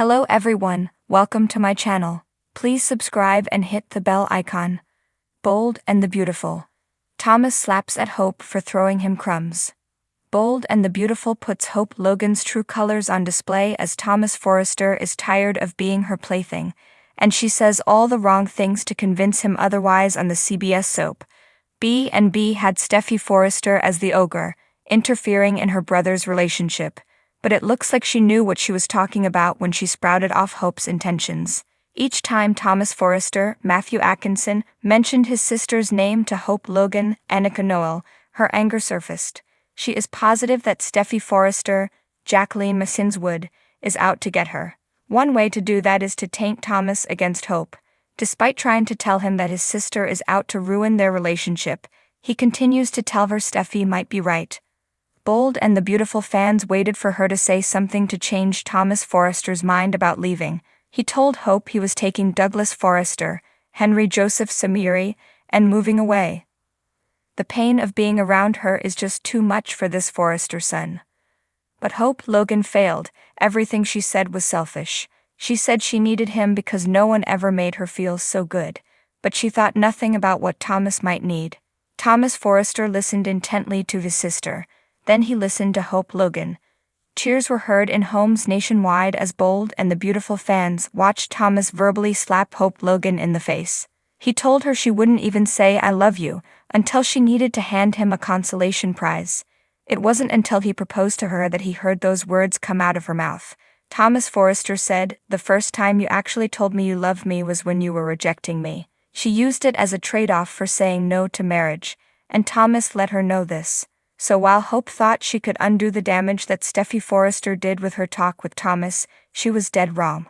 Hello everyone, welcome to my channel. Please subscribe and hit the bell icon. Bold and the Beautiful. Thomas slaps at Hope for throwing him crumbs. Bold and the Beautiful puts Hope Logan's true colors on display as Thomas Forrester is tired of being her plaything, and she says all the wrong things to convince him otherwise on the CBS soap. B&B had Steffi Forrester as the ogre, interfering in her brother's relationship, but it looks like she knew what she was talking about when she sprouted off Hope's intentions. Each time Thomas Forrester, Matthew Atkinson, mentioned his sister's name to Hope Logan, Annika Noel, her anger surfaced. She is positive that Steffi Forrester, Jacqueline Massinswood, is out to get her. One way to do that is to taint Thomas against Hope. Despite trying to tell him that his sister is out to ruin their relationship, he continues to tell her Steffi might be right. Bold and the Beautiful fans waited for her to say something to change Thomas Forrester's mind about leaving. He told Hope he was taking Douglas Forrester, Henry Joseph Samiri, and moving away. The pain of being around her is just too much for this Forrester son. But Hope Logan failed. Everything she said was selfish. She said she needed him because no one ever made her feel so good, but she thought nothing about what Thomas might need. Thomas Forrester listened intently to his sister. Then he listened to Hope Logan. Cheers were heard in homes nationwide as Bold and the Beautiful fans watched Thomas verbally slap Hope Logan in the face. He told her she wouldn't even say "I love you" until she needed to hand him a consolation prize. It wasn't until he proposed to her that he heard those words come out of her mouth. Thomas Forrester said, "The first time you actually told me you loved me was when you were rejecting me." She used it as a trade-off for saying no to marriage, and Thomas let her know this. So while Hope thought she could undo the damage that Steffi Forrester did with her talk with Thomas, she was dead wrong.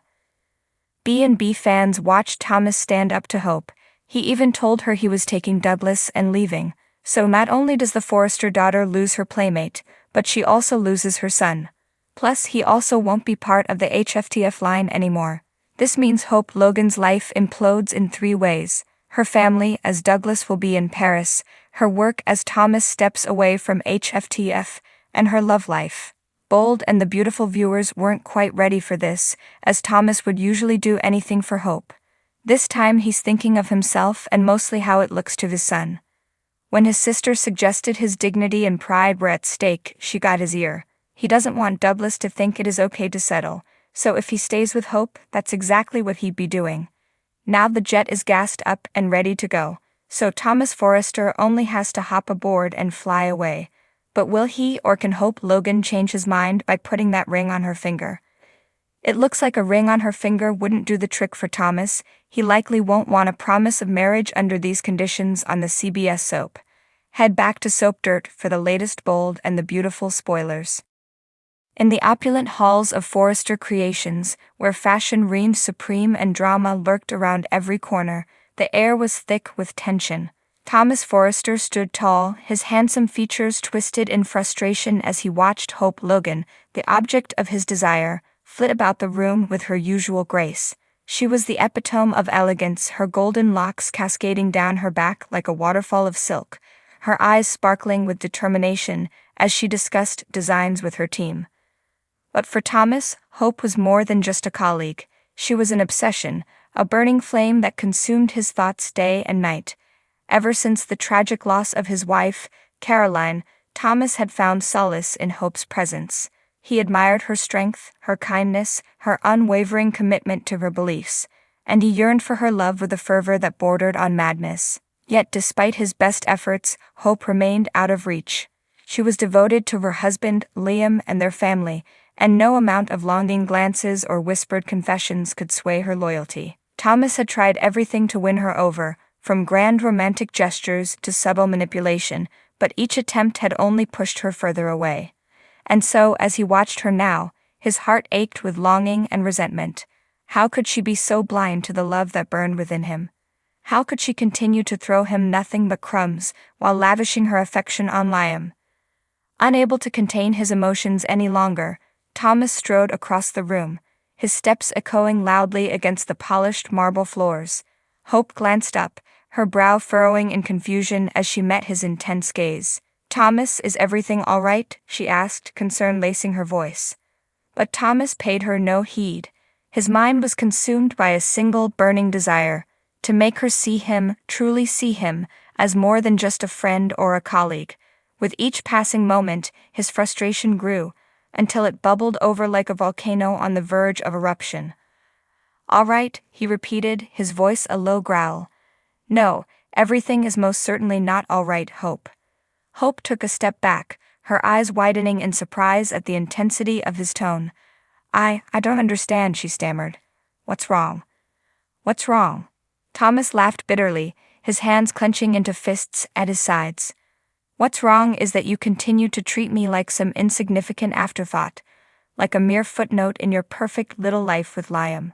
B&B fans watched Thomas stand up to Hope. He even told her he was taking Douglas and leaving. So not only does the Forrester daughter lose her playmate, but she also loses her son. Plus he also won't be part of the HFTF line anymore. This means Hope Logan's life implodes in 3 ways. Her family, as Douglas will be in Paris, her work as Thomas steps away from HFTF, and her love life. Bold and the Beautiful viewers weren't quite ready for this, as Thomas would usually do anything for Hope. This time he's thinking of himself and mostly how it looks to his son. When his sister suggested his dignity and pride were at stake, she got his ear. He doesn't want Douglas to think it is okay to settle, so if he stays with Hope, that's exactly what he'd be doing. Now the jet is gassed up and ready to go, so Thomas Forrester only has to hop aboard and fly away. But will he or can Hope Logan change his mind by putting that ring on her finger? It looks like a ring on her finger wouldn't do the trick for Thomas. He likely won't want a promise of marriage under these conditions on the CBS soap. Head back to Soap Dirt for the latest Bold and the Beautiful spoilers. In the opulent halls of Forrester Creations, where fashion reigned supreme and drama lurked around every corner, the air was thick with tension. Thomas Forrester stood tall, his handsome features twisted in frustration as he watched Hope Logan, the object of his desire, flit about the room with her usual grace. She was the epitome of elegance, her golden locks cascading down her back like a waterfall of silk, her eyes sparkling with determination as she discussed designs with her team. But for Thomas, Hope was more than just a colleague. She was an obsession, a burning flame that consumed his thoughts day and night. Ever since the tragic loss of his wife, Caroline, Thomas had found solace in Hope's presence. He admired her strength, her kindness, her unwavering commitment to her beliefs, and he yearned for her love with a fervor that bordered on madness. Yet despite his best efforts, Hope remained out of reach. She was devoted to her husband, Liam, and their family, and no amount of longing glances or whispered confessions could sway her loyalty. Thomas had tried everything to win her over, from grand romantic gestures to subtle manipulation, but each attempt had only pushed her further away. And so, as he watched her now, his heart ached with longing and resentment. How could she be so blind to the love that burned within him? How could she continue to throw him nothing but crumbs while lavishing her affection on Liam? Unable to contain his emotions any longer, Thomas strode across the room, his steps echoing loudly against the polished marble floors. Hope glanced up, her brow furrowing in confusion as she met his intense gaze. "Thomas, is everything all right?" she asked, concern lacing her voice. But Thomas paid her no heed. His mind was consumed by a single burning desire, to make her see him, truly see him, as more than just a friend or a colleague. With each passing moment, his frustration grew, until it bubbled over like a volcano on the verge of eruption. "All right," he repeated, his voice a low growl. "No, everything is most certainly not all right, Hope." Hope took a step back, her eyes widening in surprise at the intensity of his tone. I don't understand," she stammered. "What's wrong?" "What's wrong?" Thomas laughed bitterly, his hands clenching into fists at his sides. "What's wrong is that you continue to treat me like some insignificant afterthought, like a mere footnote in your perfect little life with Liam."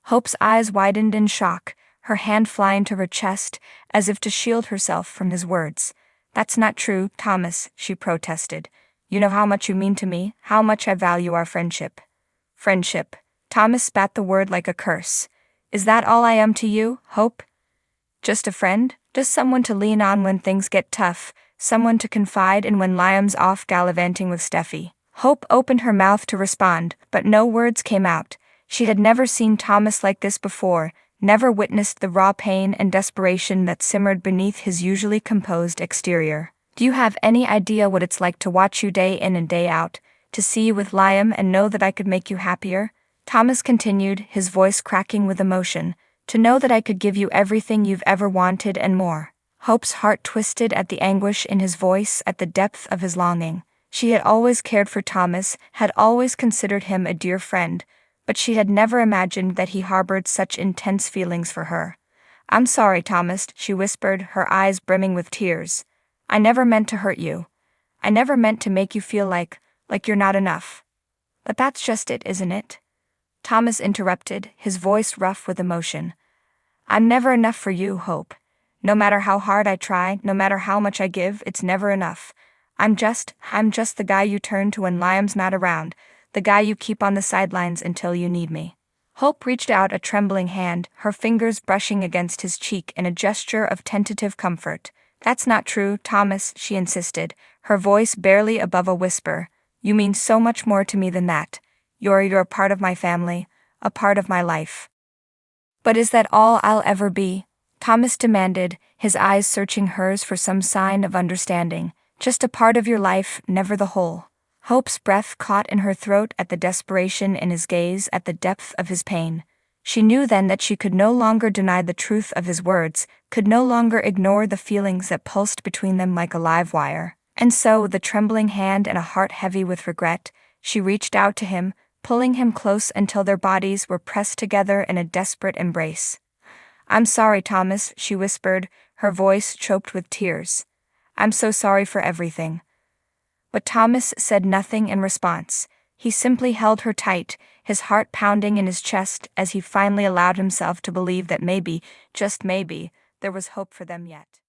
Hope's eyes widened in shock, her hand flying to her chest, as if to shield herself from his words. "That's not true, Thomas," she protested. "You know how much you mean to me, how much I value our friendship." "Friendship." Thomas spat the word like a curse. "Is that all I am to you, Hope? Just a friend? Just someone to lean on when things get tough, someone to confide in when Liam's off gallivanting with Steffi?" Hope opened her mouth to respond, but no words came out. She had never seen Thomas like this before, never witnessed the raw pain and desperation that simmered beneath his usually composed exterior. "Do you have any idea what it's like to watch you day in and day out, to see you with Liam and know that I could make you happier?" Thomas continued, his voice cracking with emotion. "To know that I could give you everything you've ever wanted and more." Hope's heart twisted at the anguish in his voice, at the depth of his longing. She had always cared for Thomas, had always considered him a dear friend, but she had never imagined that he harbored such intense feelings for her. "I'm sorry, Thomas," she whispered, her eyes brimming with tears. "I never meant to hurt you. I never meant to make you feel like you're not enough." "But that's just it, isn't it?" Thomas interrupted, his voice rough with emotion. "I'm never enough for you, Hope. No matter how hard I try, no matter how much I give, it's never enough. I'm just the guy you turn to when Liam's not around, the guy you keep on the sidelines until you need me." Hope reached out a trembling hand, her fingers brushing against his cheek in a gesture of tentative comfort. "That's not true, Thomas," she insisted, her voice barely above a whisper. "You mean so much more to me than that. You're a part of my family, a part of my life." "But is that all I'll ever be?" Thomas demanded, his eyes searching hers for some sign of understanding. "Just a part of your life, never the whole." Hope's breath caught in her throat at the desperation in his gaze, at the depth of his pain. She knew then that she could no longer deny the truth of his words, could no longer ignore the feelings that pulsed between them like a live wire. And so, with a trembling hand and a heart heavy with regret, she reached out to him, pulling him close until their bodies were pressed together in a desperate embrace. "I'm sorry, Thomas," she whispered, her voice choked with tears. "I'm so sorry for everything." But Thomas said nothing in response. He simply held her tight, his heart pounding in his chest as he finally allowed himself to believe that maybe, just maybe, there was hope for them yet.